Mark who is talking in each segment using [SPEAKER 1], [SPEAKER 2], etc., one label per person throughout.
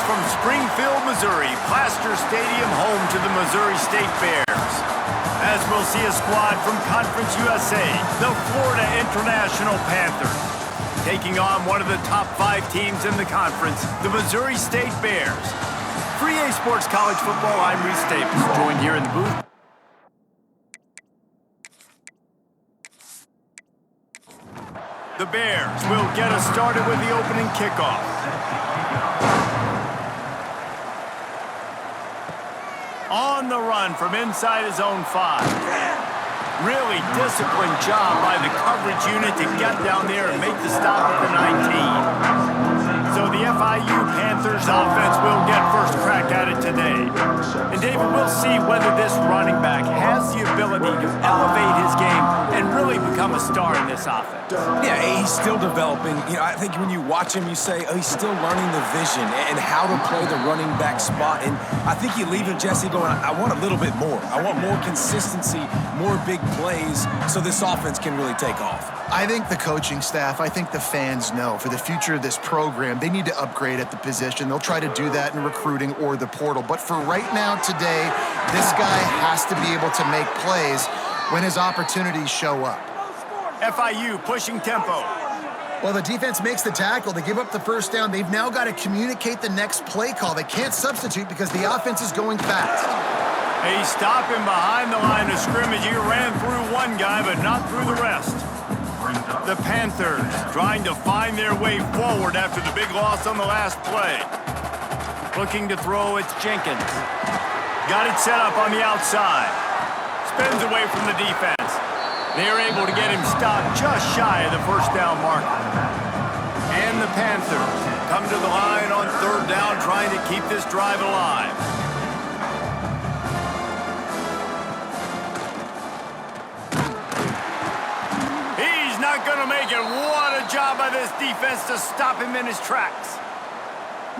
[SPEAKER 1] from Springfield, Missouri, Plaster Stadium, home to the Missouri State Bears. As we'll see a squad from Conference USA, the Florida International Panthers, taking on one of the top 5 teams in the conference, the Missouri State Bears. For EA Sports College Football, I'm Reese Staples, joined here in the booth. The Bears will get us started with the opening kickoff. On the run from inside his own 5. Really disciplined job by the coverage unit to get down there and make the stop at the 19. So the FIU Panthers offense will get first crack at it today. And David, we'll see whether this running back has the ability to elevate his game and really become a star in this offense.
[SPEAKER 2] Yeah, he's still developing. You know, I think when you watch him, you say, oh, he's still learning the vision and how to play the running back spot. And I think you leave him, Jesse, going, I want a little bit more. I want more consistency, more big plays so this offense can really take off.
[SPEAKER 3] I think the coaching staff, I think the fans know for the future of this program, they need to upgrade at the position. They'll try to do that in recruiting or the portal. But for right now, today, this guy has to be able to make plays when his opportunities show up.
[SPEAKER 1] FIU pushing tempo.
[SPEAKER 3] Well, the defense makes the tackle. They give up the first down. They've now got to communicate the next play call. They can't substitute because the offense is going fast.
[SPEAKER 1] He's stopping behind the line of scrimmage. He ran through one guy, but not through the rest. The Panthers trying to find their way forward after the big loss on the last play. Looking to throw, it's Jenkins. Got it set up on the outside. Spins away from the defense. They're able to get him stopped just shy of the first down marker. And the Panthers come to the line on third down, trying to keep this drive alive. He's not going to make it. What a job by this defense to stop him in his tracks.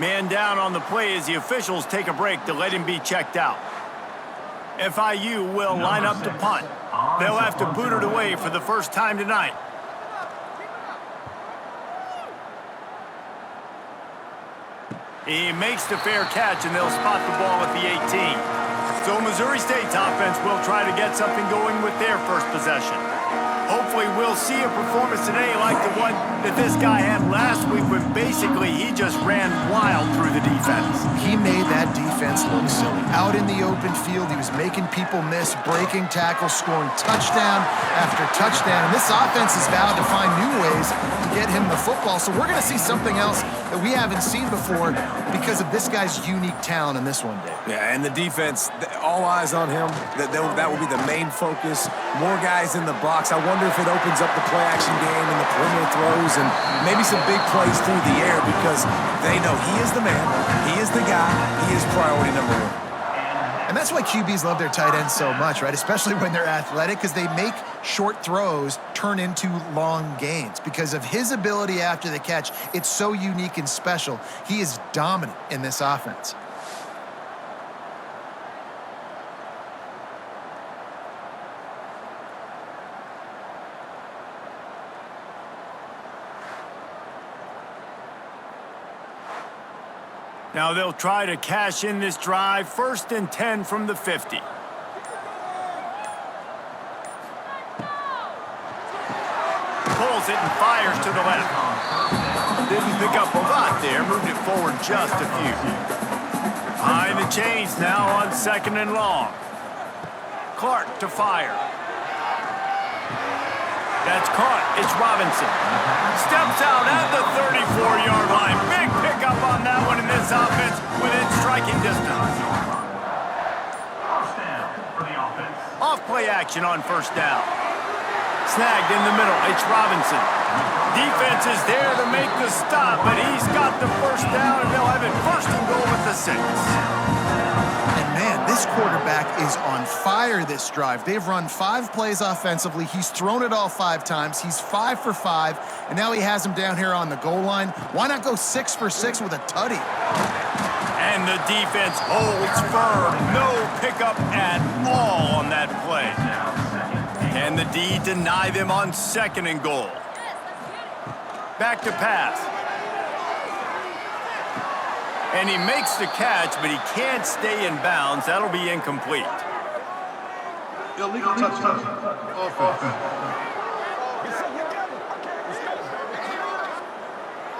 [SPEAKER 1] Man down on the play as the officials take a break to let him be checked out. FIU will line up to punt. They'll have to boot it away for the first time tonight. He makes the fair catch, and they'll spot the ball at the 18. So Missouri State's offense will try to get something going with their first possession. Hopefully we'll see a performance today like the one that this guy had last week when basically he just ran wild through the defense.
[SPEAKER 3] He made that defense look silly. Out in the open field, he was making people miss, breaking tackles, scoring touchdown after touchdown. And this offense is vowed to find new ways to get him the football. So we're going to see something else that we haven't seen before because of this guy's unique talent in this one, Dave.
[SPEAKER 2] Yeah, and the defense, all eyes on him. That will be the main focus. More guys in the box. I wonder if it opens up the play-action game and the perimeter throws and maybe some big plays through the air because they know he is the man, he is the guy, he is priority number 1.
[SPEAKER 3] And that's why QBs love their tight ends so much, right? Especially when they're athletic, because they make short throws turn into long gains. Because of his ability after the catch, it's so unique and special. He is dominant in this offense.
[SPEAKER 1] Now they'll try to cash in this drive. 1st and 10 from the 50. Pulls it and fires to the left. Didn't pick up a lot there. Moved it forward just a few. Behind the chains now on 2nd and long. Clark to fire. That's caught. It's Robinson. Steps out at the 34-yard line. Big pickup on that one in this offense within striking distance. Off play action on 1st down. Snagged in the middle. It's Robinson. Defense is there to make the stop, but he's got the 1st down, and they'll have it 1st and goal at the 6.
[SPEAKER 3] This quarterback is on fire this drive. They've run 5 plays offensively. He's thrown it all 5 times. He's 5 for 5, and now he has him down here on the goal line. Why not go 6 for 6 with a tutty?
[SPEAKER 1] And the defense holds firm. No pickup at all on that play. Can the D deny them on 2nd and goal? Back to pass. And he makes the catch, but he can't stay in bounds. That'll be incomplete.
[SPEAKER 4] Illegal touchdown. Offense.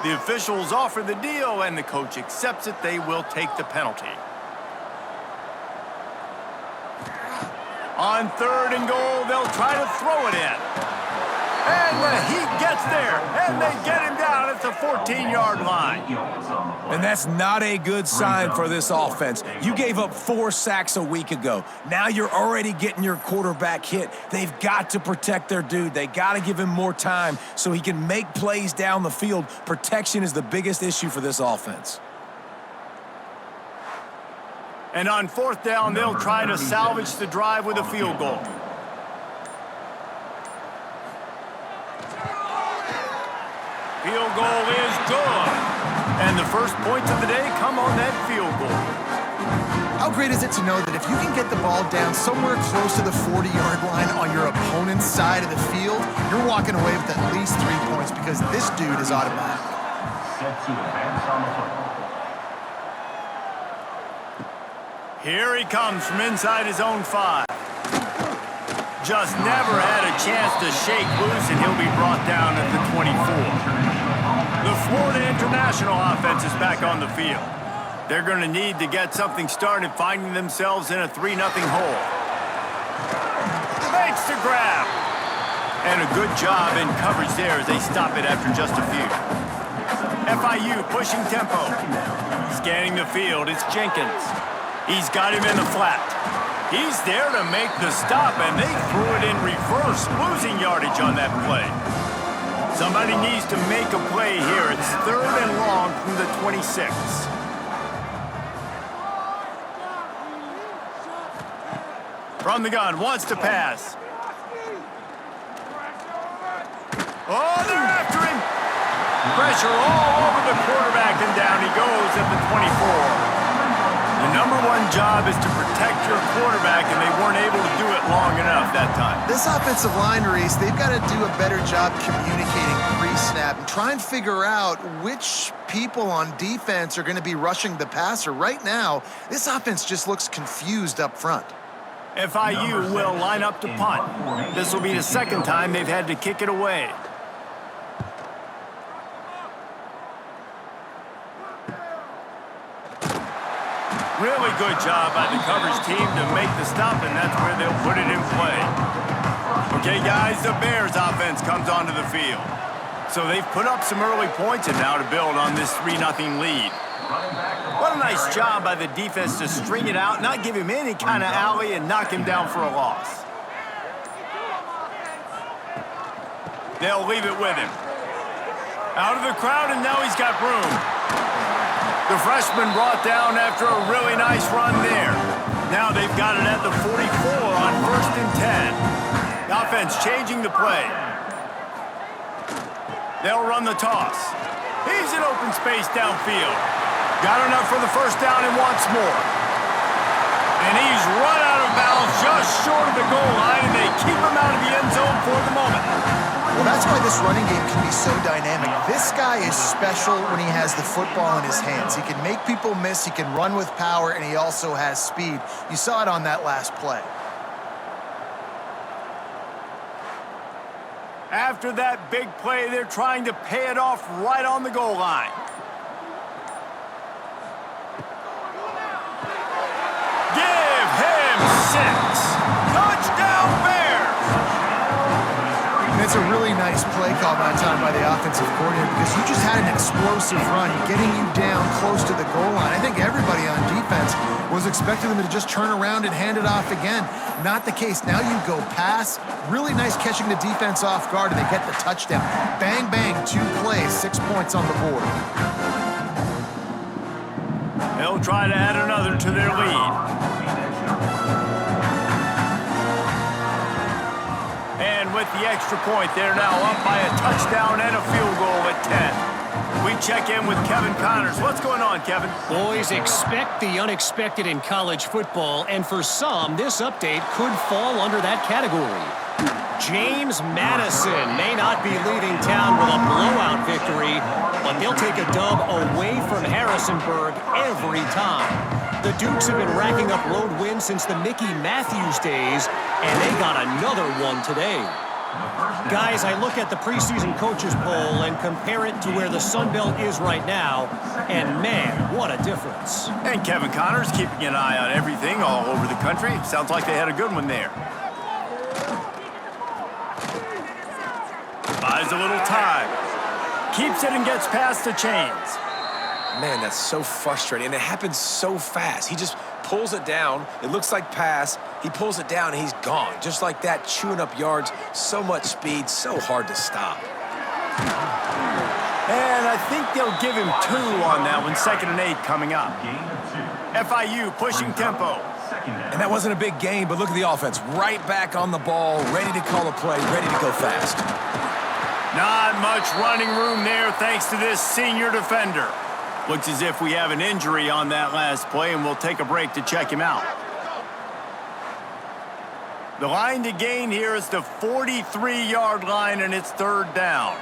[SPEAKER 1] The officials offer the deal, and the coach accepts it. They will take the penalty. On 3rd and goal, they'll try to throw it in. And he gets there, and they get him down at the 14-yard line.
[SPEAKER 2] And that's not a good sign for this offense. You gave up 4 sacks a week ago. Now you're already getting your quarterback hit. They've got to protect their dude. They got to give him more time so he can make plays down the field. Protection is the biggest issue for this offense.
[SPEAKER 1] And on 4th down, they'll try to salvage the drive with a field goal. Field goal is good. And the first points of the day come on that field goal.
[SPEAKER 3] How great is it to know that if you can get the ball down somewhere close to the 40-yard line on your opponent's side of the field, you're walking away with at least 3 points because this dude is automatic.
[SPEAKER 4] Set to advance on the football.
[SPEAKER 1] Here he comes from inside his own 5. Just never had a chance to shake loose, and he'll be brought down at the 24. The Florida International offense is back on the field. They're going to need to get something started, finding themselves in a 3-0 hole. Makes the grab. And a good job in coverage there as they stop it after just a few. FIU pushing tempo. Scanning the field, it's Jenkins. He's got him in the flat. He's there to make the stop, and they threw it in reverse, losing yardage on that play. Somebody needs to make a play here. It's 3rd and long from the 26. From the gun, wants to pass. Oh, they're after him. Pressure all over the quarterback, and down he goes at the 24. The number one job is to protect your quarterback, and they weren't able to do it long enough that time.
[SPEAKER 3] This offensive line, Reese, they've got to do a better job communicating pre-snap and try and figure out which people on defense are going to be rushing the passer. Right now, this offense just looks confused up front.
[SPEAKER 1] FIU will line up to punt. This will be the 2nd time they've had to kick it away. Really good job by the coverage team to make the stop, and that's where they'll put it in play. Okay, guys, the Bears offense comes onto the field. So they've put up some early points and now to build on this 3-0 lead. What a nice job by the defense to string it out, not give him any kind of alley, and knock him down for a loss. They'll leave it with him. Out of the crowd, and now he's got room. The freshman brought down after a really nice run there. Now they've got it at the 44 on 1st and 10. The offense changing the play. They'll run the toss. He's in open space downfield. Got enough for the 1st down and wants more. And he's run out of bounds just short of the goal line, and they keep him out of the end zone for the moment.
[SPEAKER 3] Well, that's why this running game can be so dynamic. This guy is special when he has the football in his hands. He can make people miss, he can run with power, and he also has speed. You saw it on that last play.
[SPEAKER 1] After that big play, they're trying to pay it off right on the goal line. Give him 6. Touchdown, Bears!
[SPEAKER 3] And it's a really nice play call that time by the offensive coordinator because you just had an explosive run getting you down close to the goal line. I think everybody on defense was expecting them to just turn around and hand it off again. Not the case. Now you go pass. Really nice catching the defense off guard, and they get the touchdown. Bang, bang, 2 plays, 6 points on the board.
[SPEAKER 1] They'll try to add another to their lead. And with the extra point, they're now up by a touchdown and a field goal at 10. We check in with Kevin Connors. What's going on, Kevin?
[SPEAKER 5] Boys, expect the unexpected in college football, and for some, this update could fall under that category. James Madison may not be leaving town with a blowout victory, but they'll take a dub away from Harrisonburg every time. The Dukes have been racking up road wins since the Mickey Matthews days, and they got another one today. Guys, I look at the preseason coaches poll and compare it to where the Sun Belt is right now, and man, what a difference.
[SPEAKER 1] And Kevin Connors keeping an eye on everything all over the country. Sounds like they had a good one there. Buys a little time. Keeps it and gets past the chains.
[SPEAKER 2] Man, that's so frustrating, and it happens so fast. He just pulls it down. It looks like pass. He pulls it down, and he's gone. Just like that, chewing up yards. So much speed, so hard to stop.
[SPEAKER 1] And I think they'll give him 2 on that one. 2nd and 8 coming up. FIU pushing tempo.
[SPEAKER 2] And that wasn't a big gain, but look at the offense. Right back on the ball, ready to call a play, ready to go fast.
[SPEAKER 1] Not much running room there thanks to this senior defender. Looks as if we have an injury on that last play, and we'll take a break to check him out. The line to gain here is the 43-yard line, and it's 3rd down.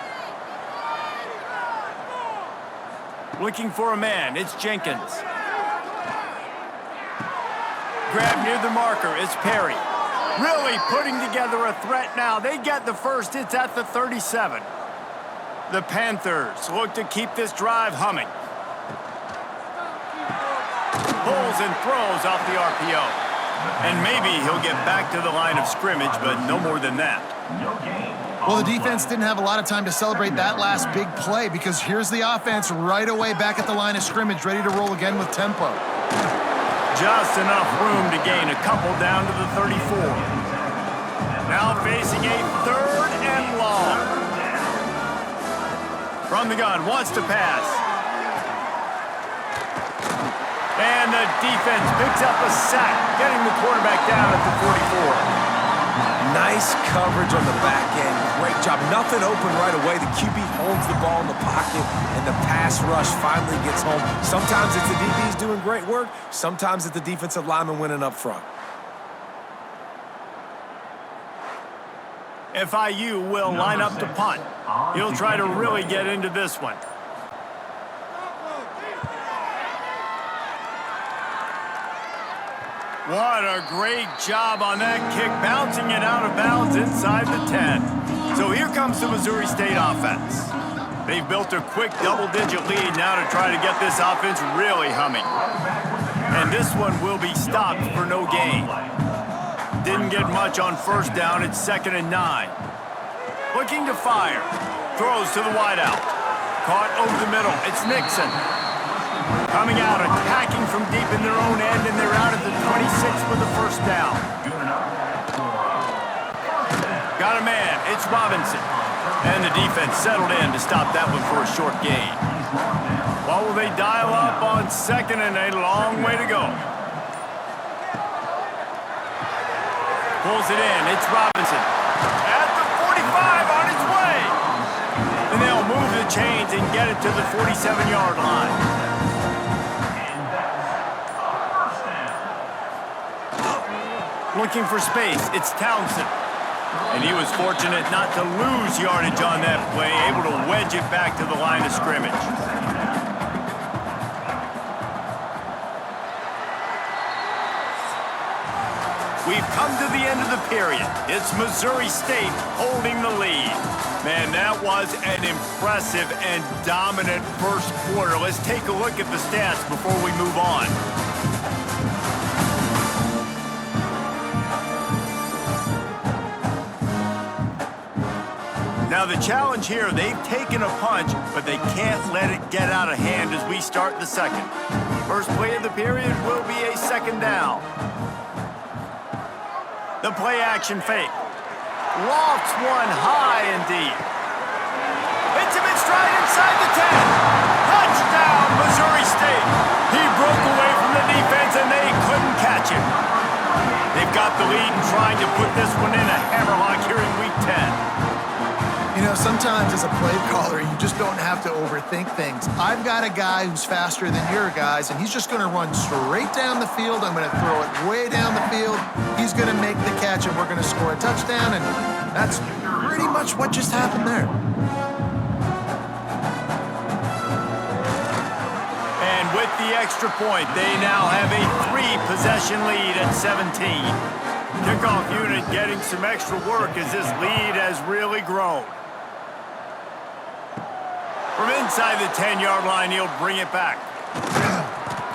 [SPEAKER 1] Looking for a man. It's Jenkins. Grab near the marker. It's Perry. Really putting together a threat now. They get the first. It's at the 37. The Panthers look to keep this drive humming. Pulls and throws off the RPO. And maybe he'll get back to the line of scrimmage, but no more than that.
[SPEAKER 3] Well, the defense didn't have a lot of time to celebrate that last big play because here's the offense right away back at the line of scrimmage, ready to roll again with tempo.
[SPEAKER 1] Just enough room to gain a couple down to the 34. Now facing a 3rd and long. From the gun, wants to pass. And the defense picks up a sack, getting the quarterback down at the 44.
[SPEAKER 2] Nice coverage on the back end. Great job. Nothing open right away. The QB holds the ball in the pocket, and the pass rush finally gets home. Sometimes it's the DBs doing great work. Sometimes it's the defensive lineman winning up front.
[SPEAKER 1] FIU will line up to punt. He'll try to really get into this one. What a great job on that kick, bouncing it out of bounds inside the 10. So here comes the Missouri State offense. They've built a quick double-digit lead now to try to get this offense really humming. And this one will be stopped for no gain. Didn't get much on 1st down. It's 2nd and 9. Looking to fire. Throws to the wideout. Caught over the middle. It's Nixon. Coming out, attacking from deep in their own end, and they're out at the 26 for the 1st down. Got a man. It's Robinson. And the defense settled in to stop that one for a short gain. Well, will they dial up on 2nd and 8? Long way to go. Pulls it in. It's Robinson. At the 45 on its way. And they'll move the chains and get it to the 47-yard line. Looking for space. It's Townsend. And he was fortunate not to lose yardage on that play, able to wedge it back to the line of scrimmage. We've come to the end of the period. It's Missouri State holding the lead. Man, that was an impressive and dominant 1st quarter. Let's take a look at the stats before we move on. Now the challenge here, they've taken a punch, but they can't let it get out of hand as we start the 2nd. First play of the period will be a 2nd down. The play action fake. Lofts one high and deep. Hits him in stride inside the 10. Touchdown, Missouri State. He broke away from the defense and they couldn't catch him. They've got the lead and trying to put this one in a hammerlock here in week 10.
[SPEAKER 3] You know, sometimes as a play caller, you just don't have to overthink things. I've got a guy who's faster than your guys, and he's just going to run straight down the field. I'm going to throw it way down the field. He's going to make the catch, and we're going to score a touchdown, and That's pretty much what just happened there.
[SPEAKER 1] And with the extra point, they now have a 3-possession lead at 17. Kickoff unit getting some extra work as this lead has really grown. From inside the 10-yard line, he'll bring it back.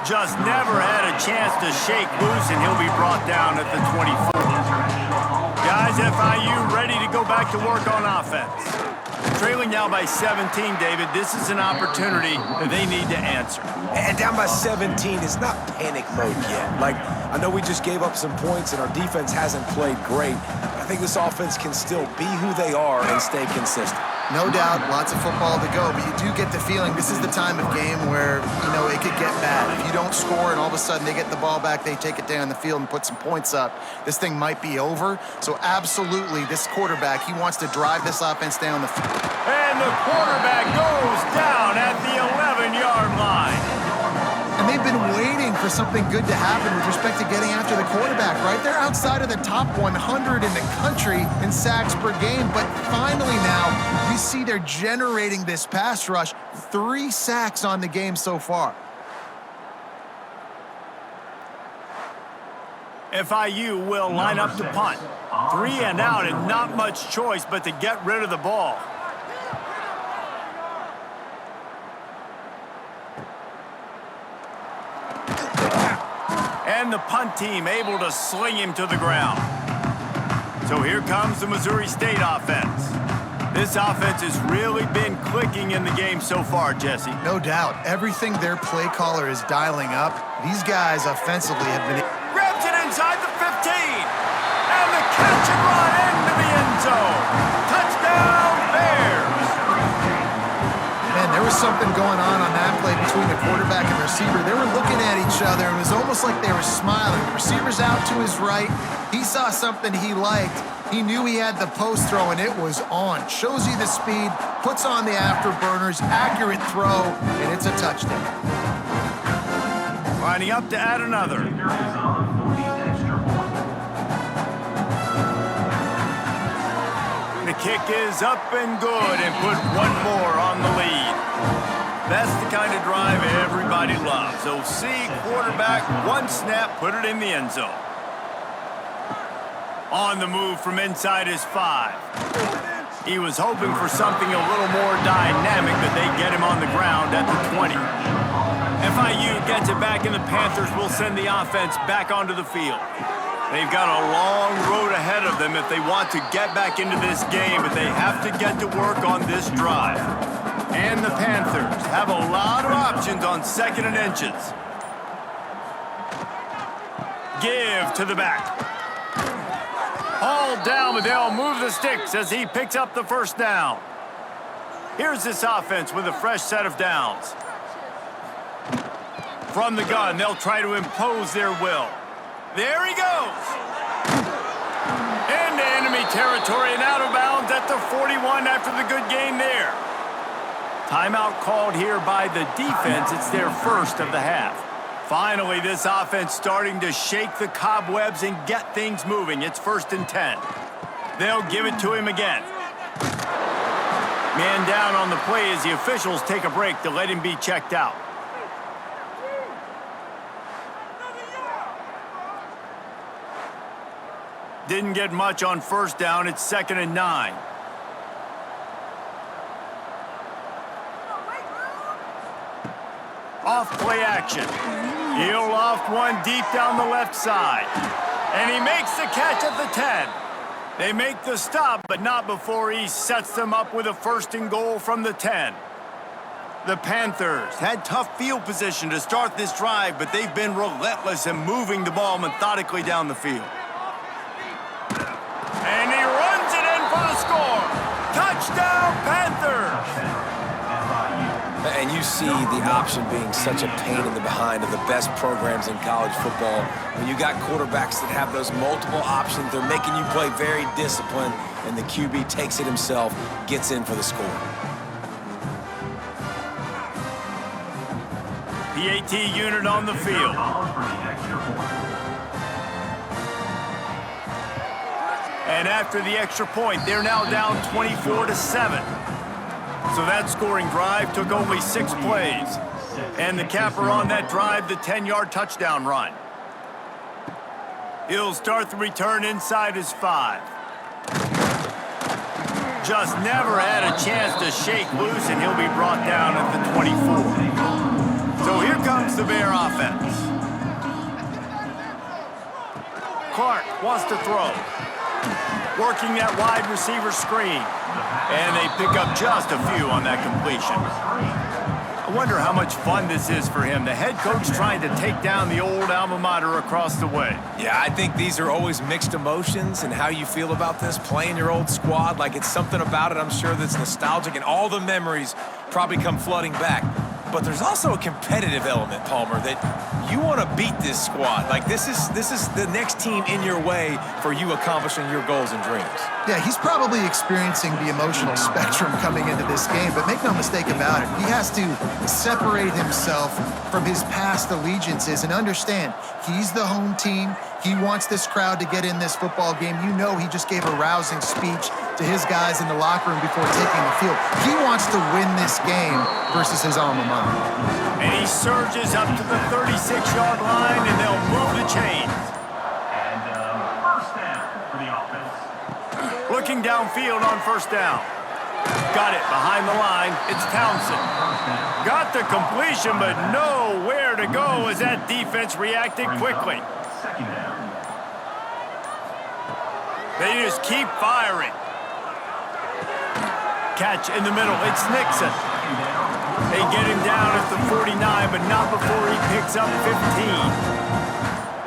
[SPEAKER 1] Just never had a chance to shake loose, and he'll be brought down at the 24. Guys, FIU ready to go back to work on offense. Trailing now by 17, David. This is an opportunity that they need to answer.
[SPEAKER 2] And down by 17, it's not panic mode yet. Like, I know we just gave up some points and our defense hasn't played great. I think this offense can still be who they are and stay consistent.
[SPEAKER 3] No doubt, lots of football to go, but you do get the feeling this is the time of game where, you know, it could get bad. If you don't score and all of a sudden they get the ball back, they take it down the field and put some points up, this thing might be over. So absolutely, this quarterback, he wants to drive this offense down the field.
[SPEAKER 1] And the quarterback goes down at the 11-yard line.
[SPEAKER 3] And they've been waiting for something good to happen with respect to getting after the quarterback, right? They're outside of the top 100 in the country in sacks per game, but finally now you see they're generating this pass rush. 3 sacks on the game so far.
[SPEAKER 1] FIU will line up to punt. 3 and out and not much choice but to get rid of the ball. And the punt team able to sling him to the ground. So here comes the Missouri State offense. This offense has really been clicking in the game so far, Jesse.
[SPEAKER 3] No doubt. Everything their play caller is dialing up, these guys offensively have been...
[SPEAKER 1] Grabs it inside the 15. And the catch and run into the end zone. Touchdown, Bears.
[SPEAKER 3] Man, there was something going on that play between the quarterback and receiver. They were looking at each other. It was almost like they were smiling. The receiver's out to his right. He saw something he liked. He knew he had the post throw, and it was on. Shows you the speed, puts on the afterburners, accurate throw, and it's a touchdown.
[SPEAKER 1] Lining up to add another. The kick is up and good and put one more on the lead. That's the kind of drive everybody loves. OC, quarterback, one snap, put it in the end zone. On the move from inside his 5. He was hoping for something a little more dynamic, but they get him on the ground at the 20. FIU gets it back, and the Panthers will send the offense back onto the field. They've got a long road ahead of them if they want to get back into this game, but they have to get to work on this drive. And the Panthers have a lot of options on 2nd and inches. Give to the back. Hauled down, but they'll move the sticks as he picks up the first down. Here's this offense with a fresh set of downs. From the gun, they'll try to impose their will. There he goes. Into enemy territory and out of bounds at the 41 after the good gain there. Timeout called here by the defense. It's their first of the half. Finally, this offense starting to shake the cobwebs and get things moving. It's 1st and 10. They'll give it to him again. Man down on the play as the officials take a break to let him be checked out. Didn't get much on 1st down. It's 2nd and 9. Off play action. He'll loft one deep down the left side. And he makes the catch at the 10. They make the stop, but not before he sets them up with a 1st and goal from the 10. The Panthers had tough field position to start this drive, but they've been relentless in moving the ball methodically down the field. And he runs it in for the score. Touchdown, Panthers!
[SPEAKER 2] And you see the option being such a pain in the behind of the best programs in college football. When you got quarterbacks that have those multiple options, they're making you play very disciplined, and the QB takes it himself, gets in for the score.
[SPEAKER 1] PAT unit on the field. And after the extra point, they're now down 24-7. So that scoring drive took only 6 plays. And the capper on that drive, the 10-yard touchdown run. He'll start the return inside his 5. Just never had a chance to shake loose, and he'll be brought down at the 24. So here comes the Bear offense. Clark wants to throw. Working that wide receiver screen. And they pick up just a few on that completion. I wonder how much fun this is for him. The head coach trying to take down the old alma mater across the way.
[SPEAKER 2] Yeah, I think these are always mixed emotions and how you feel about this, playing your old squad. Like, it's something about it, I'm sure, that's nostalgic, and all the memories probably come flooding back. But there's also a competitive element, Palmer, that you want to beat this squad. Like, this is the next team in your way for you accomplishing your goals and dreams.
[SPEAKER 3] Yeah, he's probably experiencing the emotional spectrum coming into this game, but make no mistake about it, he has to separate himself from his past allegiances and understand he's the home team. He wants this crowd to get in this football game. You know he just gave a rousing speech to his guys in the locker room before taking the field. He wants to win this game versus his alma mater.
[SPEAKER 1] And he surges up to the 36-yard line, and they'll move the chains.
[SPEAKER 4] And first down for the offense.
[SPEAKER 1] Looking downfield on first down. Got it behind the line. It's Townsend. Got the completion, but nowhere to go as that defense reacted quickly.
[SPEAKER 4] Second down.
[SPEAKER 1] They just keep firing. Catch in the middle. It's Nixon. They get him down at the 49, but not before he picks up 15.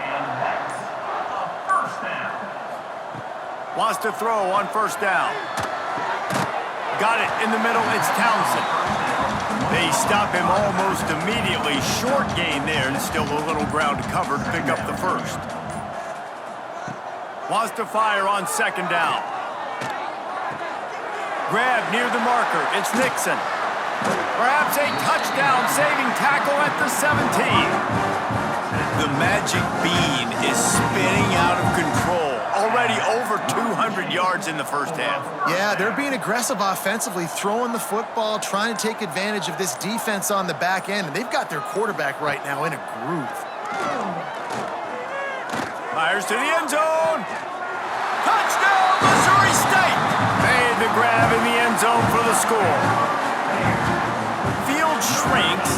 [SPEAKER 4] And that's a first down.
[SPEAKER 1] Wants to throw on first down. Got it in the middle. It's Townsend. They stop him almost immediately. Short gain there, and still a little ground to cover to pick up the first. Wants to fire on second down. Grab near the marker. It's Nixon. Perhaps a touchdown-saving tackle at the 17. The magic bean is spinning out of control. Already over 200 yards in the first half.
[SPEAKER 3] Yeah, they're being aggressive offensively, throwing the football, trying to take advantage of this defense on the back end, and they've got their quarterback right now in a groove.
[SPEAKER 1] Fires to the end zone. Touchdown, Missouri State! Made the grab in the end zone for the score. Field shrinks,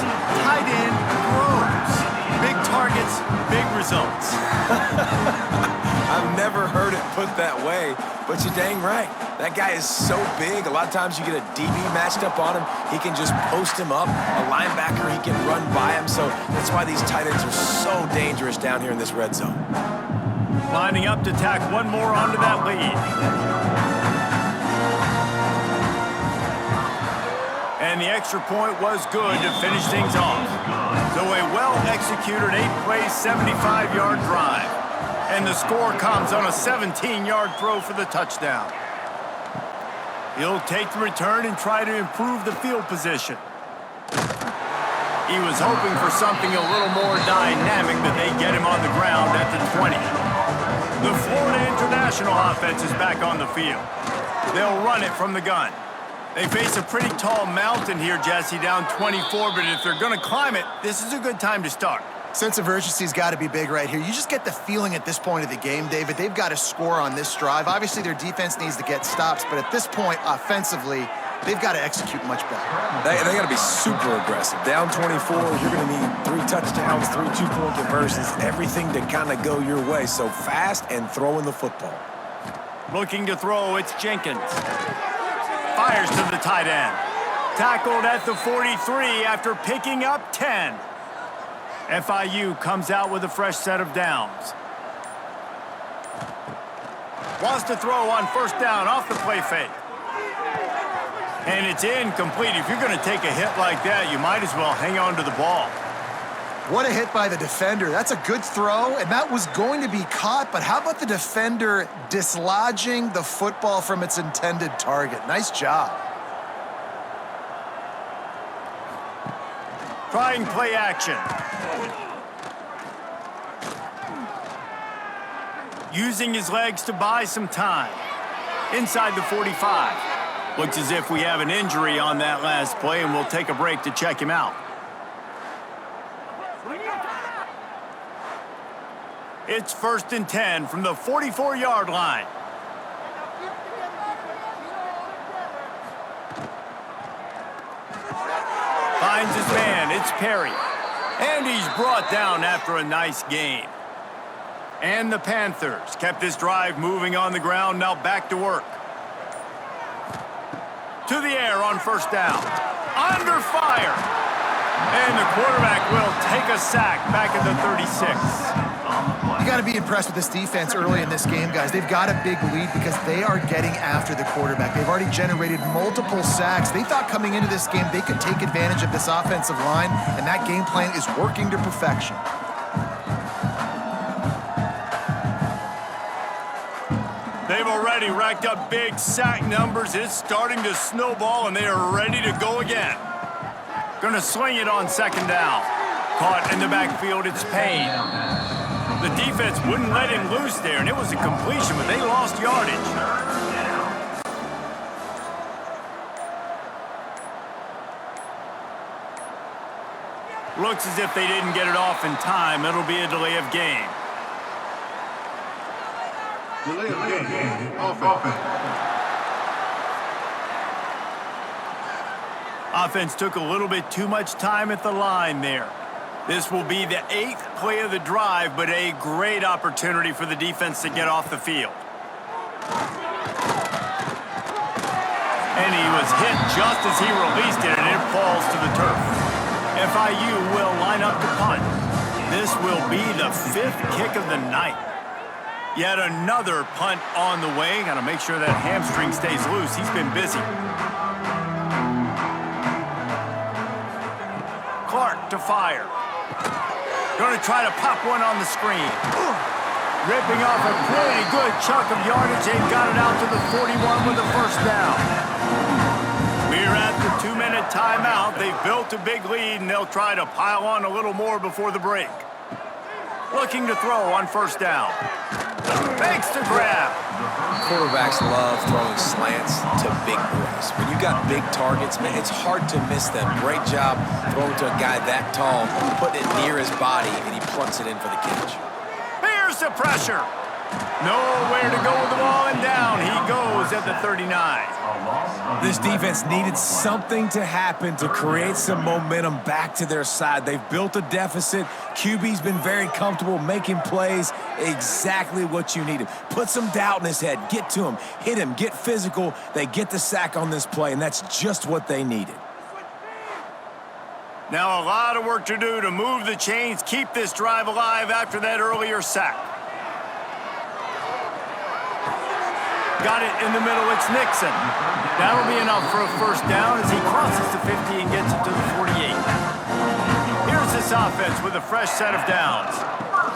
[SPEAKER 1] tight end grows. Big targets, big results.
[SPEAKER 2] I've never heard it put that way, but you're dang right. That guy is so big. A lot of times you get a DB matched up on him. He can just post him up. A linebacker, he can run by him. So that's why these tight ends are so dangerous down here in this red zone.
[SPEAKER 1] Lining up to tack one more onto that lead. And the extra point was good to finish things off. So a well-executed 8-play, 75-yard drive. And the score comes on a 17-yard throw for the touchdown. He'll take the return and try to improve the field position. He was hoping for something a little more dynamic, but they get him on the ground at the 20. The Florida International offense is back on the field. They'll run it from the gun. They face a pretty tall mountain here, Jesse, down 24, but if they're going to climb it, this is a good time to start.
[SPEAKER 3] Sense of urgency's got to be big right here. You just get the feeling at this point of the game, David, they've got to score on this drive. Obviously, their defense needs to get stops, but at this point, offensively, they've got to execute much better.
[SPEAKER 2] They got to be super aggressive. Down 24, you're going to need 3 touchdowns, 3 two-point conversions, everything to kind of go your way. So fast and throwing the football.
[SPEAKER 1] Looking to throw, it's Jenkins. Fires to the tight end. Tackled at the 43 after picking up 10. FIU comes out with a fresh set of downs. Wants to throw on first down off the play fake. And it's incomplete. If you're going to take a hit like that, you might as well hang on to the ball.
[SPEAKER 3] What a hit by the defender. That's a good throw, and that was going to be caught, but how about the defender dislodging the football from its intended target? Nice job.
[SPEAKER 1] Trying play action. using his legs to buy some time. Inside the 45. Looks as if we have an injury on that last play, and we'll take a break to check him out. It's 1st and 10 from the 44-yard line. Finds his man. It's Perry. And he's brought down after a nice gain. And the Panthers kept this drive moving on the ground. Now back to work. To the air on 1st down. Under fire. And the quarterback will take a sack back at the 36.
[SPEAKER 3] You got to be impressed with this defense early in this game, guys. They've got a big lead because they are getting after the quarterback. They've already generated multiple sacks. They thought coming into this game they could take advantage of this offensive line, and that game plan is working to perfection.
[SPEAKER 1] They've already racked up big sack numbers. It's starting to snowball, and they are ready to go again. Gonna sling it on 2nd down. Caught in the backfield, it's Payne. The defense wouldn't let him loose there, and it was a completion, but they lost yardage. Looks as if they didn't get it off in time. It'll be a delay of game.
[SPEAKER 6] Delay of game. Offense.
[SPEAKER 1] Offense took a little bit too much time at the line there. This will be the 8th play of the drive, but a great opportunity for the defense to get off the field. And he was hit just as he released it, and it falls to the turf. FIU will line up to punt. This will be the 5th kick of the night. Yet another punt on the way. Got to make sure that hamstring stays loose. He's been busy. Clark to fire. Going to try to pop one on the screen. Ripping off a pretty good chunk of yardage. They've got it out to the 41 with a 1st down. We're at the 2-minute timeout. They've built a big lead, and they'll try to pile on a little more before the break. Looking to throw on 1st down. Makes the grab.
[SPEAKER 2] Quarterbacks love throwing slants to big boys. When you got big targets, man, it's hard to miss them. Great job throwing to a guy that tall, putting it near his body, and he plunks it in for the catch.
[SPEAKER 1] Here's the pressure. Nowhere to go with the ball, and down he goes at the 39.
[SPEAKER 2] This defense needed something to happen to create some momentum back to their side. They've built a deficit. QB's been very comfortable making plays. Exactly what you needed. Put some doubt in his head. Get to him. Hit him. Get physical. They get the sack on this play, and that's just what they needed.
[SPEAKER 1] Now a lot of work to do to move the chains, keep this drive alive after that earlier sack. Got it in the middle, it's Nixon. That'll be enough for a 1st down as he crosses the 50 and gets it to the 48. Here's this offense with a fresh set of downs.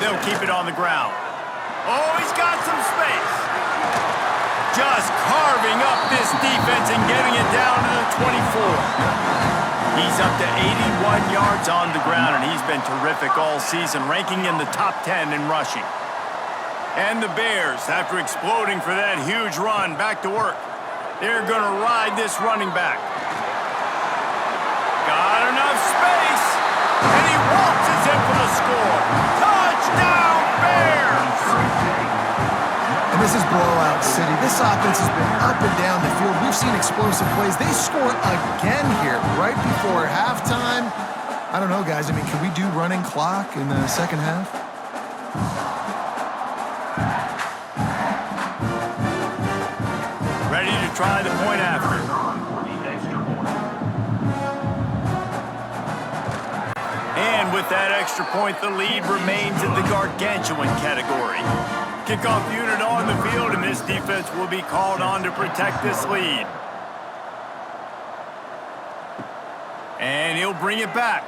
[SPEAKER 1] They'll keep it on the ground. Oh, he's got some space. Just carving up this defense and getting it down to the 24. He's up to 81 yards on the ground, and he's been terrific all season, ranking in the top 10 in rushing. And the Bears, after exploding for that huge run, back to work. They're going to ride this running back. Got enough space, and he waltzes in for the score. Touchdown, Bears!
[SPEAKER 3] And this is blowout city. This offense has been up and down the field. We've seen explosive plays. They score again here right before halftime. I don't know, guys. I mean, can we do running clock in the 2nd half?
[SPEAKER 1] Ready to try the point after. And with that extra point, the lead remains in the gargantuan category. Kickoff unit on the field, and this defense will be called on to protect this lead. And he'll bring it back.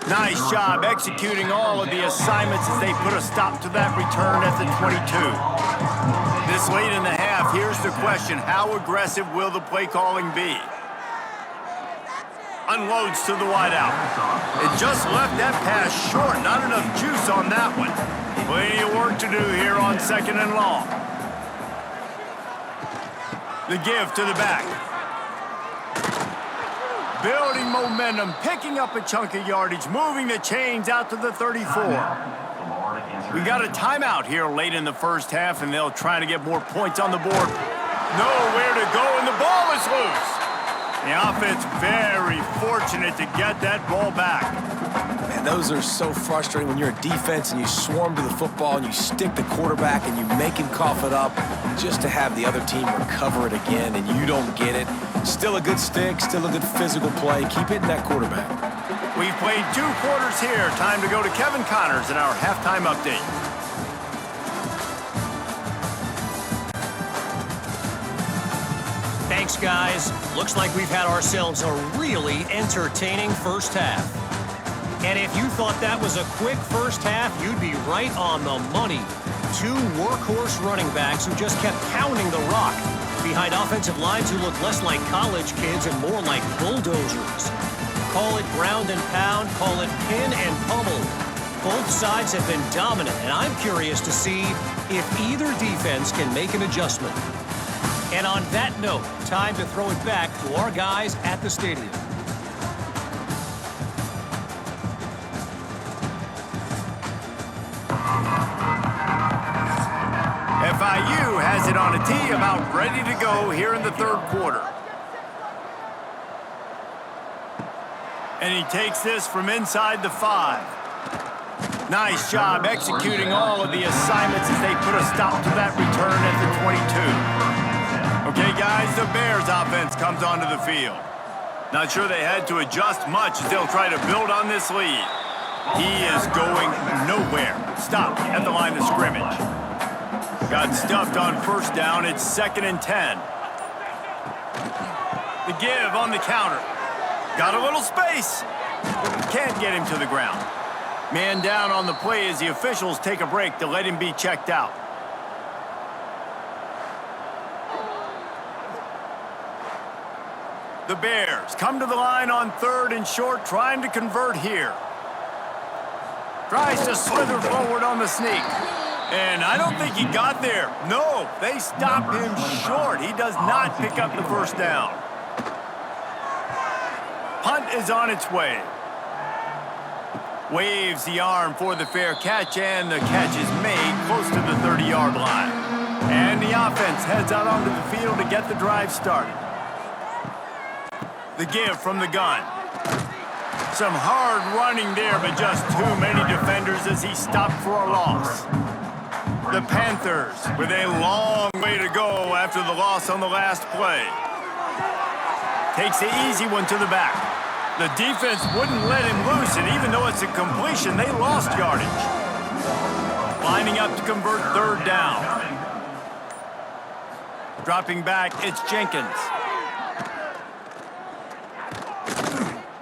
[SPEAKER 1] Nice job executing all of the assignments as they put a stop to that return at the 22. This late in the half, here's the question. How aggressive will the play calling be? unloads to the wideout. It just left that pass short. Not enough juice on that one. Plenty of work to do here on 2nd and long. The give to the back. Building momentum, picking up a chunk of yardage, moving the chains out to the 34. We got a timeout here late in the first half, and they'll try to get more points on the board. Nowhere to go, and the ball is loose. The offense very fortunate to get that ball back.
[SPEAKER 2] Man, those are so frustrating when you're a defense and you swarm to the football and you stick the quarterback and you make him cough it up just to have the other team recover it again and you don't get it. Still a good stick, still a good physical play. Keep hitting that quarterback.
[SPEAKER 1] We've played 2 quarters here. Time to go to Kevin Connors in our halftime update.
[SPEAKER 5] Thanks, guys. Looks like we've had ourselves a really entertaining first half. And if you thought that was a quick first half, you'd be right on the money. 2 workhorse running backs who just kept pounding the rock behind offensive lines who look less like college kids and more like bulldozers. Call it ground and pound, call it pin and pummel. Both sides have been dominant, and I'm curious to see if either defense can make an adjustment. And on that note, time to throw it back to our guys at the stadium.
[SPEAKER 1] FIU has it on a tee, about ready to go here in the 3rd quarter. And he takes this from inside the 5. Nice job executing all of the assignments as they put a stop to that return at the 22. Okay, guys, the Bears offense comes onto the field. Not sure they had to adjust much as they'll try to build on this lead. He is going nowhere. Stop at the line of scrimmage. Got stuffed on 1st down. It's 2nd and 10. The give on the counter. Got a little space. Can't get him to the ground. Man down on the play as the officials take a break to let him be checked out. The Bears come to the line on 3rd and short, trying to convert here. Tries to slither forward on the sneak. And I don't think he got there. No, they stop him short. He does not pick up the 1st down. Punt is on its way. Waves the arm for the fair catch, and the catch is made close to the 30-yard line. And the offense heads out onto the field to get the drive started. The give from the gun. Some hard running there, but just too many defenders as he stopped for a loss. The Panthers with a long way to go after the loss on the last play. Takes the easy one to the back. The defense wouldn't let him loose, and even though it's a completion, they lost yardage. Lining up to convert 3rd down. Dropping back, it's Jenkins.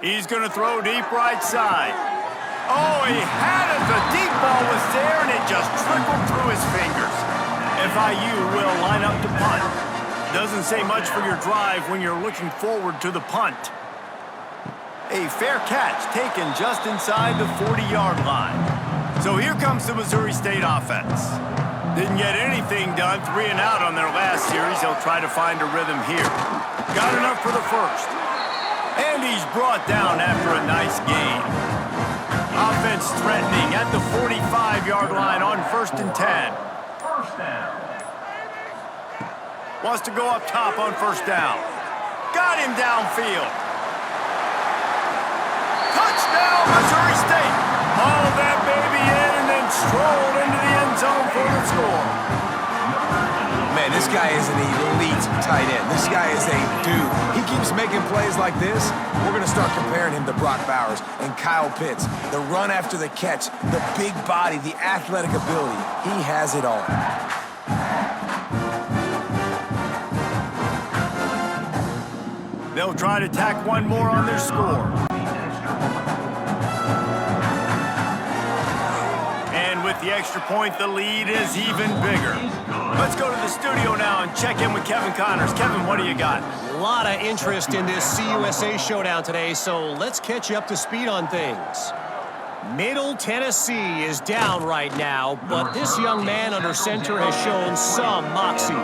[SPEAKER 1] He's going to throw deep right side. Oh, he had it. The deep ball was there, and it just trickled through his fingers. FIU will line up to punt. Doesn't say much for your drive when you're looking forward to the punt. A fair catch taken just inside the 40-yard line. So here comes the Missouri State offense. Didn't get anything done, 3 and out on their last series. They'll try to find a rhythm here. Got enough for the 1st. And he's brought down after a nice gain. Offense threatening at the 45-yard line on 1st and 10.
[SPEAKER 4] 1st down.
[SPEAKER 1] Wants to go up top on 1st down. Got him downfield. Touchdown, Missouri State. Hauled that baby in and then strolled into the end zone for the score.
[SPEAKER 2] Man, this guy is an elite tight end. This guy is a dude. He keeps making plays like this. We're going to start comparing him to Brock Bowers and Kyle Pitts. The run after the catch, the big body, the athletic ability. He has it all.
[SPEAKER 1] They'll try to tack one more on their score. And with the extra point, the lead is even bigger. Let's go to the studio now and check in with Kevin Connors. Kevin, what do you got?
[SPEAKER 5] A lot of interest in this CUSA showdown today, so let's catch you up to speed on things. Middle Tennessee is down right now, but this young man under center has shown some moxie.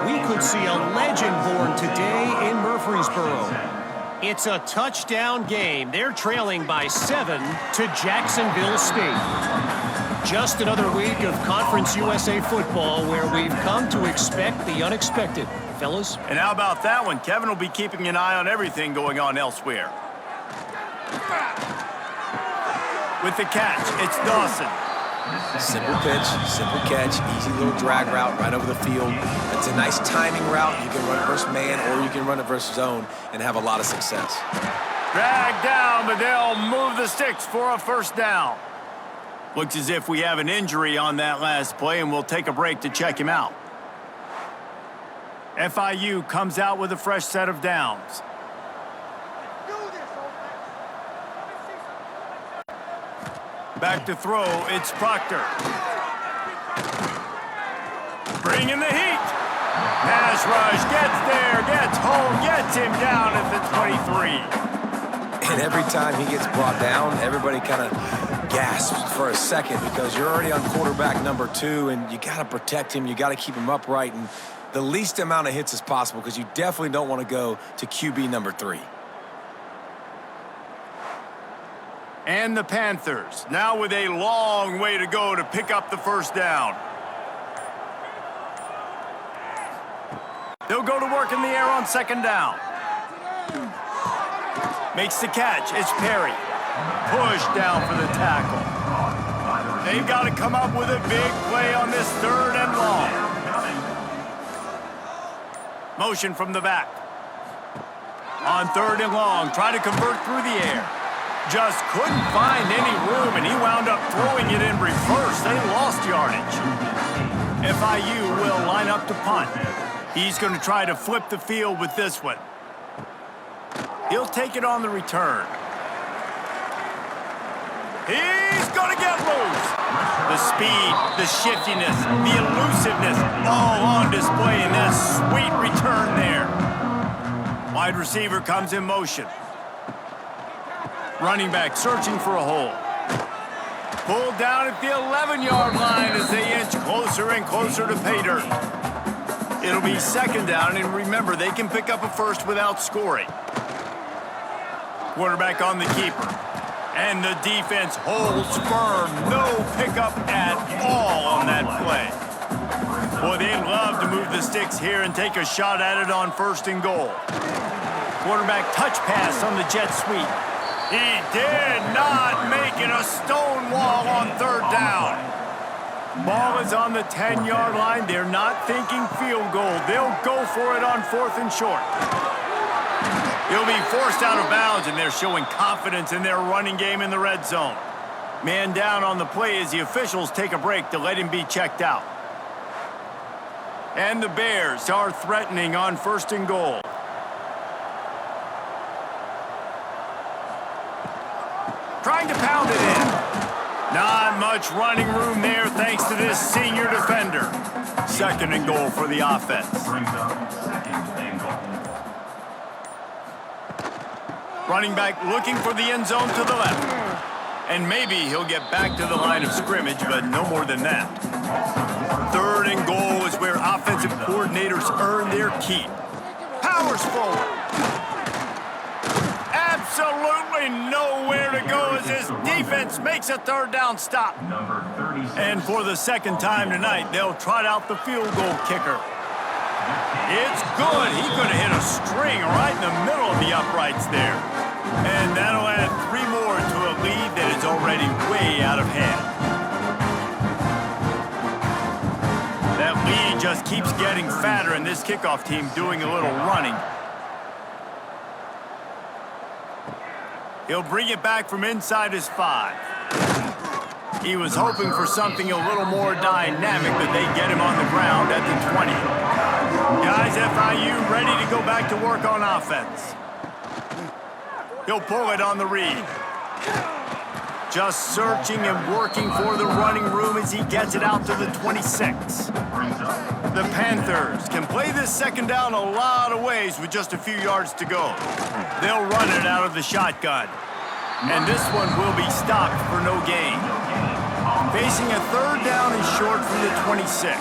[SPEAKER 5] We could see a legend born today in Murfreesboro. It's a touchdown game. They're trailing by 7 to Jacksonville State. Just another week of Conference USA football where we've come to expect the unexpected. Fellas?
[SPEAKER 1] And how about that one? Kevin will be keeping an eye on everything going on elsewhere. With the catch, it's Dawson.
[SPEAKER 2] Simple pitch, simple catch, easy little drag route right over the field. It's a nice timing route. You can run it versus man or you can run it versus zone and have a lot of success.
[SPEAKER 1] Dragged down, but they'll move the sticks for a first down. Looks as if we have an injury on that last play, and we'll take a break to check him out. FIU comes out with a fresh set of downs. Back to throw, it's Proctor. Bringing the heat. Pass rush, gets there, gets home, gets him down at the 23.
[SPEAKER 2] And every time he gets brought down, everybody kind of gasps for a second because you're already on quarterback number 2, and you got to protect him, you got to keep him upright, and the least amount of hits as possible because you definitely don't want to go to QB number 3.
[SPEAKER 1] And the Panthers, now with a long way to go to pick up the first down. They'll go to work in the air on second down. Makes the catch, it's Perry. Pushed down for the tackle. They've got to come up with a big play on this third and long. Motion from the back. On third and long, try to convert through the air. Just couldn't find any room, and he wound up throwing it in reverse. They lost yardage. FIU will line up to punt. He's going to try to flip the field with this one. He'll take it on the return. He's going to get loose. The speed, the shiftiness, the elusiveness, all on display in that sweet return there. Wide receiver comes in motion. Running back searching for a hole. Pulled down at the 11-yard line as they inch closer and closer to pay dirt. It'll be second down, and remember, they can pick up a first without scoring. Quarterback on the keeper. And the defense holds firm. No pickup at all on that play. Boy, they'd love to move the sticks here and take a shot at it on first and goal. Quarterback touch pass on the jet sweep. He did not make it a stone wall on third down. Ball is on the 10-yard line. They're not thinking field goal. They'll go for it on fourth and short. He'll be forced out of bounds, and they're showing confidence in their running game in the red zone. Man down on the play as the officials take a break to let him be checked out. And the Bears are threatening on first and goal. Trying to pound it in. Not much running room there thanks to this senior defender. Second and goal for the offense. Running back looking for the end zone to the left. And maybe he'll get back to the line of scrimmage, but no more than that. Third and goal is where offensive coordinators earn their keep. Powers forward. Absolutely nowhere to go as this defense makes a third down stop. And for the second time tonight, they'll trot out the field goal kicker. It's good. He could have hit a string right in the middle of the uprights there. And that'll add 3 more to a lead that is already way out of hand. That lead just keeps getting fatter, and this kickoff team doing a little running. He'll bring it back from inside his 5. He was hoping for something a little more dynamic, but they get him on the ground at the 20. Guys, FIU ready to go back to work on offense. He'll pull it on the read. Just searching and working for the running room as he gets it out to the 26. The Panthers can play this second down a lot of ways with just a few yards to go. They'll run it out of the shotgun. And this one will be stopped for no gain. Facing a third down and short from the 26.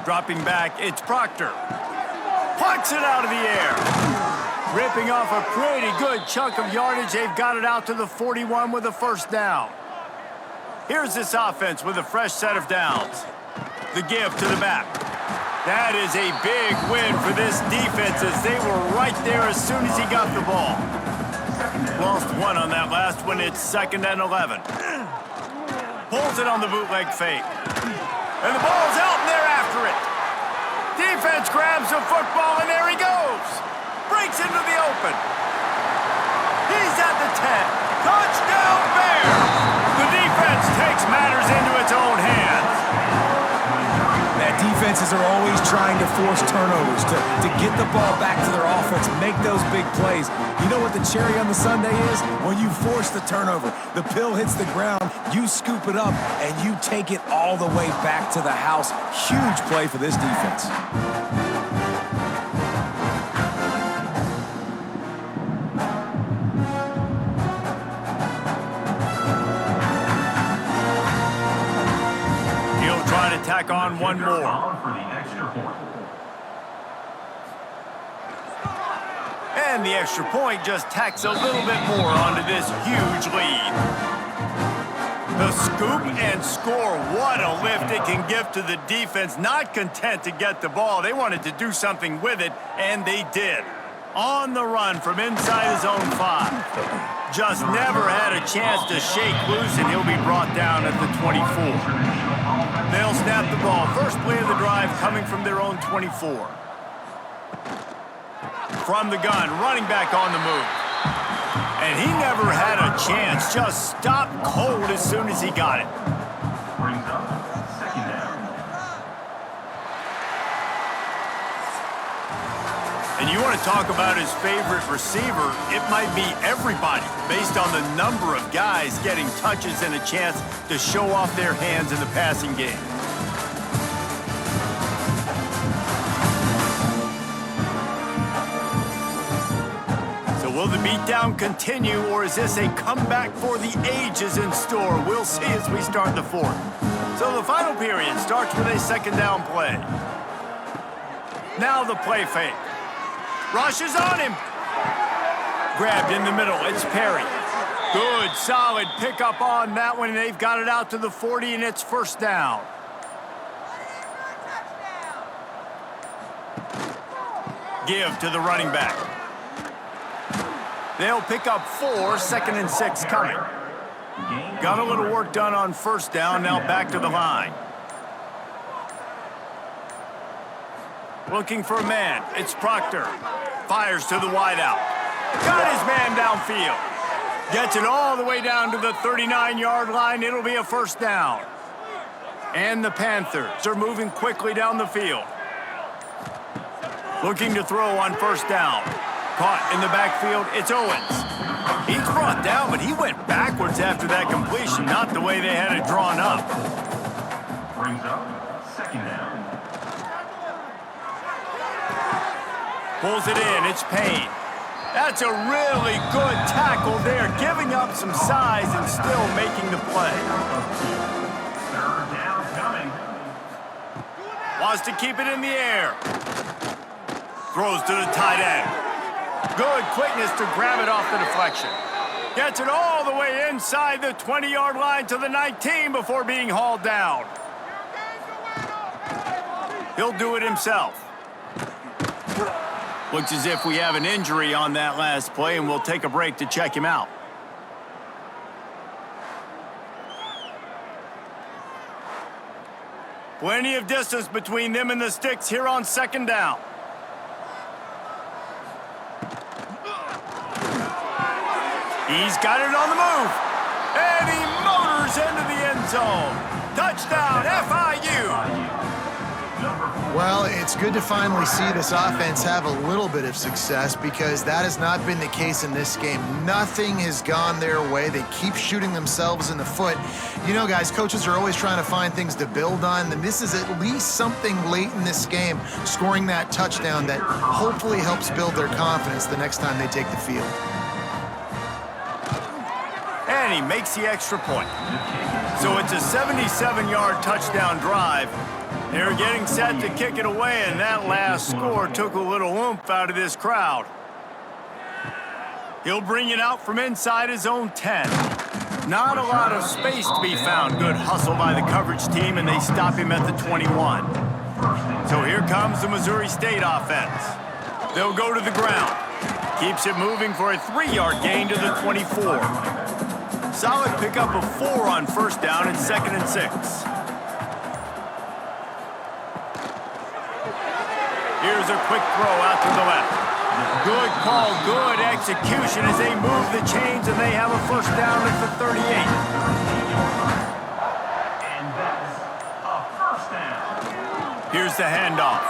[SPEAKER 1] Dropping back, it's Proctor. Plucks it out of the air. Ripping off a pretty good chunk of yardage. They've got it out to the 41 with a first down. Here's this offense with a fresh set of downs. The give to the back. That is a big win for this defense as they were right there as soon as he got the ball. Lost one on that last one. It's 2nd and 11. Pulls it on the bootleg fake. And the ball's out and they're after it. Defense grabs the football and there he goes. Breaks into the open. He's at the 10. Touchdown Bears! The defense takes matters into its own hands.
[SPEAKER 2] Defenses are always trying to force turnovers, to get the ball back to their offense, make those big plays. You know what the cherry on the sundae is? When you force the turnover, the pill hits the ground, you scoop it up, and you take it all the way back to the house. Huge play for this defense.
[SPEAKER 1] Tack on one more. And the extra point just tacks a little bit more onto this huge lead. The scoop and score. What a lift it can give to the defense. Not content to get the ball. They wanted to do something with it, and they did. On the run from inside his own 5. Just never had a chance to shake loose, and he'll be brought down at the 24. They'll snap the ball. First play of the drive coming from their own 24. From the gun, running back on the move. And he never had a chance. Just stopped cold as soon as he got it.
[SPEAKER 4] Brings up 2nd down.
[SPEAKER 1] And you want to talk about his favorite receiver, it might be everybody, based on the number of guys getting touches and a chance to show off their hands in the passing game. So will the beatdown continue, or is this a comeback for the ages in store? We'll see as we start the 4th. So the final period starts with a 2nd down play. Now the play fake. Rushes on him. Grabbed in the middle. It's Perry. Good, solid pickup on that one. They've got it out to the 40, and it's first down. Give to the running back. They'll pick up 4, 2nd and 6 coming. Got a little work done on first down. Now back to the line. Looking for a man. It's Proctor. Fires to the wideout. Got his man downfield. Gets it all the way down to the 39-yard line. It'll be a first down. And the Panthers are moving quickly down the field. Looking to throw on first down. Caught in the backfield. It's Owens. He's brought down, but he went backwards after that completion. Not the way they had it drawn up.
[SPEAKER 4] Brings up 2nd down.
[SPEAKER 1] Pulls it in, it's Payne. That's a really good tackle there, giving up some size and still making the play.
[SPEAKER 4] 3rd down coming.
[SPEAKER 1] Wants to keep it in the air. Throws to the tight end. Good quickness to grab it off the deflection. Gets it all the way inside the 20-yard line to the 19 before being hauled down. He'll do it himself. Looks as if we have an injury on that last play, and we'll take a break to check him out. Plenty of distance between them and the sticks here on 2nd down. He's got it on the move. And he motors into the end zone. Touchdown, FIU.
[SPEAKER 4] Number 4.
[SPEAKER 3] Well, it's good to finally see this offense have a little bit of success because that has not been the case in this game. Nothing has gone their way. They keep shooting themselves in the foot. You know, guys, coaches are always trying to find things to build on, and this is at least something late in this game, scoring that touchdown that hopefully helps build their confidence the next time they take the field.
[SPEAKER 1] And he makes the extra point. So it's a 77-yard touchdown drive. They're getting set to kick it away, and that last score took a little oomph out of this crowd. He'll bring it out from inside his own 10. Not a lot of space to be found. Good hustle by the coverage team, and they stop him at the 21. So here comes the Missouri State offense. They'll go to the ground. Keeps it moving for a 3-yard gain to the 24. Solid pickup of 4 on first down and 2nd and 6. Here's a quick throw out to the left. Good call, good execution as they move the chains, and they have a first down at the 38.
[SPEAKER 4] And that's a first down.
[SPEAKER 1] Here's the handoff.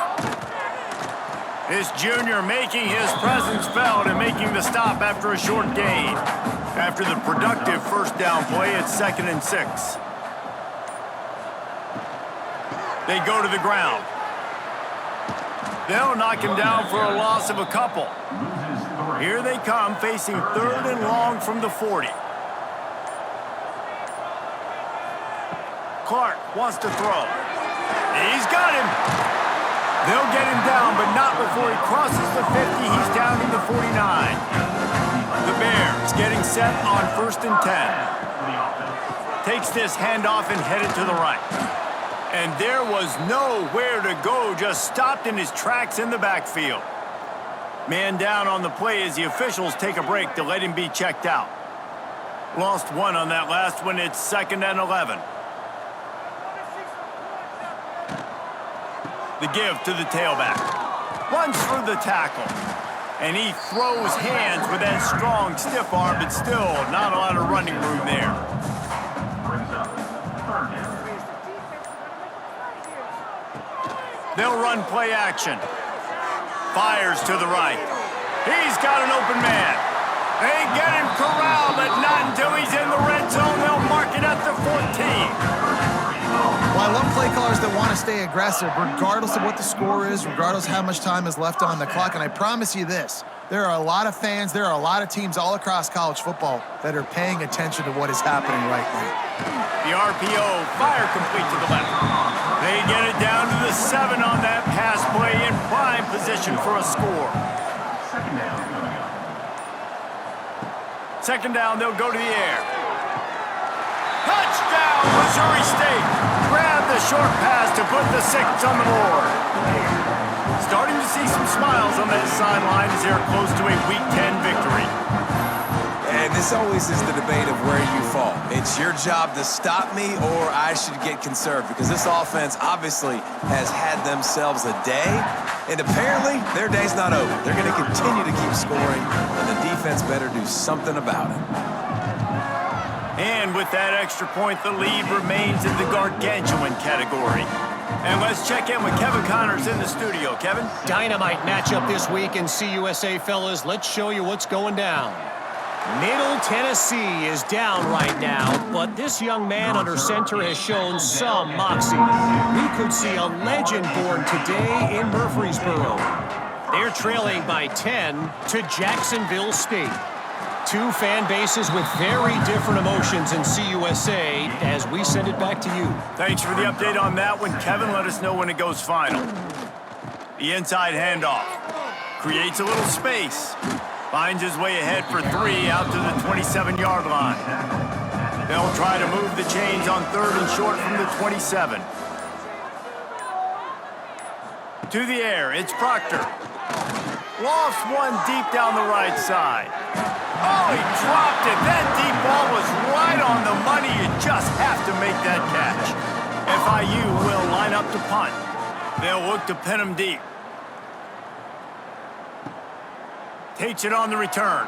[SPEAKER 1] This junior making his presence felt and making the stop after a short gain. After the productive first down play, it's 2nd and 6. They go to the ground. They'll knock him down for a loss of a couple. Here they come, facing 3rd and long from the 40. Clark wants to throw. He's got him. They'll get him down, but not before he crosses the 50. He's down to the 49. The Bears getting set on 1st and 10. Takes this handoff and headed to the right. And there was nowhere to go, just stopped in his tracks in the backfield. Man down on the play as the officials take a break to let him be checked out. Lost 1 on that last one. It's 2nd and 11. The give to the tailback. Runs through the tackle. And he throws hands with that strong, stiff arm, but still not a lot of running room there. They'll run play action. Fires to the right. He's got an open man. They get him corralled, but not until he's in the red zone. They'll mark it at the 14.
[SPEAKER 3] Well, I love play callers that want to stay aggressive, regardless of what the score is, regardless of how much time is left on the clock. And I promise you this, there are a lot of fans, there are a lot of teams all across college football that are paying attention to what is happening right now.
[SPEAKER 1] The RPO, fire complete to the left. They get it down to the 7 on that pass play, in prime position for a score. Second down, they'll go to the air. Touchdown, Missouri State. Grab the short pass to put the 6 on the board. Starting to see some smiles on that sideline as they're close to a Week 10 victory.
[SPEAKER 2] And this always is the debate of where you fall. It's your job to stop me, or I should get conserved, because this offense obviously has had themselves a day, and apparently their day's not over. They're going to continue to keep scoring, and the defense better do something about it.
[SPEAKER 1] And with that extra point, the lead remains in the gargantuan category. And let's check in with Kevin Connors in the studio. Kevin?
[SPEAKER 5] Dynamite matchup this week in CUSA, fellas. Let's show you what's going down. Middle Tennessee is down right now, but this young man under center has shown some moxie. We could see a legend born today in Murfreesboro. They're trailing by 10 to Jacksonville State. Two fan bases with very different emotions in CUSA as we send it back to you.
[SPEAKER 1] Thanks for the update on that one, Kevin. Let us know when it goes final. The inside handoff. Creates a little space. Finds his way ahead for 3 out to the 27-yard line. They'll try to move the chains on 3rd and short from the 27. To the air, it's Proctor. Lost one deep down the right side. Oh, he dropped it. That deep ball was right on the money. You just have to make that catch. FIU will line up to punt. They'll look to pin him deep. Takes it on the return.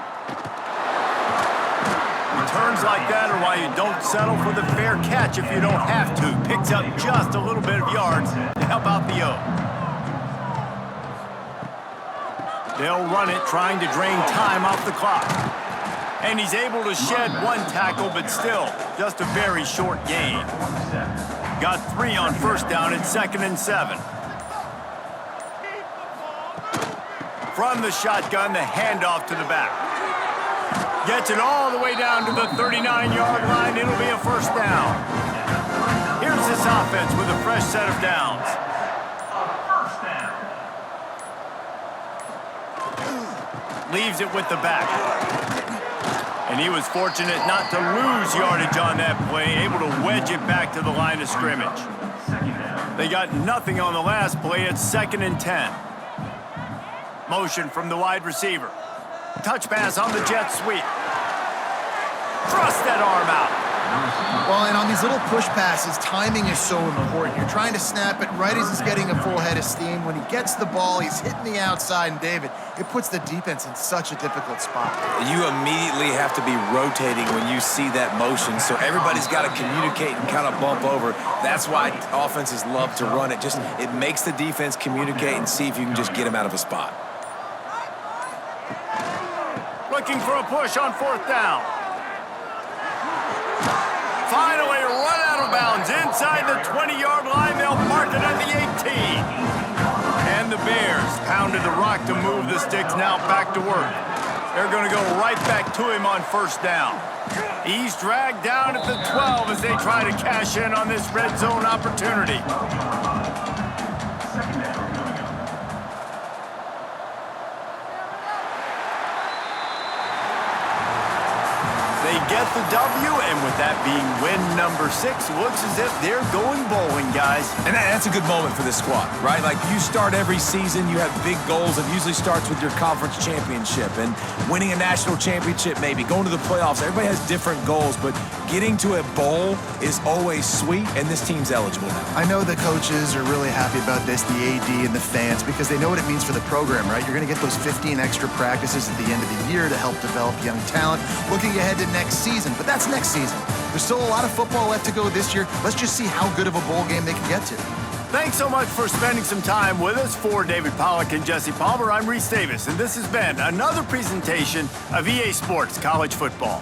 [SPEAKER 1] Returns like that are why you don't settle for the fair catch if you don't have to. Picks up just a little bit of yards to help out the O. They'll run it, trying to drain time off the clock. And he's able to shed one tackle, but still, just a very short gain. Got 3 on first down at 2nd and 7. From the shotgun, the handoff to the back. Gets it all the way down to the 39-yard line. It'll be a first down. Here's this offense with a fresh set of downs.
[SPEAKER 4] First down.
[SPEAKER 1] Leaves it with the back. And he was fortunate not to lose yardage on that play, able to wedge it back to the line of scrimmage. They got nothing on the last play at 2nd and 10. Motion from the wide receiver. Touch pass on the jet sweep. Thrust that arm out.
[SPEAKER 3] Well, and on these little push passes, timing is so important. You're trying to snap it right as he's getting a full head of steam. When he gets the ball, he's hitting the outside, and David, it puts the defense in such a difficult spot.
[SPEAKER 2] You immediately have to be rotating when you see that motion, so everybody's got to communicate and kind of bump over. That's why offenses love to run it. It makes the defense communicate and see if you can just get him out of a spot.
[SPEAKER 1] Looking for a push on 4th down. Finally run out of bounds inside the 20-yard line. They'll mark it at the 18. And the Bears pounded the rock to move the sticks, now back to work. They're going to go right back to him on first down. He's dragged down at the 12 as they try to cash in on this red zone opportunity. They get the W, and with that being win number 6, looks as if they're going bowling, guys.
[SPEAKER 2] And that's a good moment for this squad, right? Like, you start every season, you have big goals. It usually starts with your conference championship and winning a national championship, maybe going to the playoffs. Everybody has different goals, but getting to a bowl is always sweet, and this team's eligible now.
[SPEAKER 3] I know the coaches are really happy about this, the AD and the fans, because they know what it means for the program, right? You're going to get those 15 extra practices at the end of the year to help develop young talent. Looking ahead to next season, but that's next season. There's still a lot of football left to go this year. Let's just see how good of a bowl game they can get to.
[SPEAKER 1] Thanks so much for spending some time with us. For David Pollack and Jesse Palmer, I'm Reese Davis, and this has been another presentation of EA Sports College Football.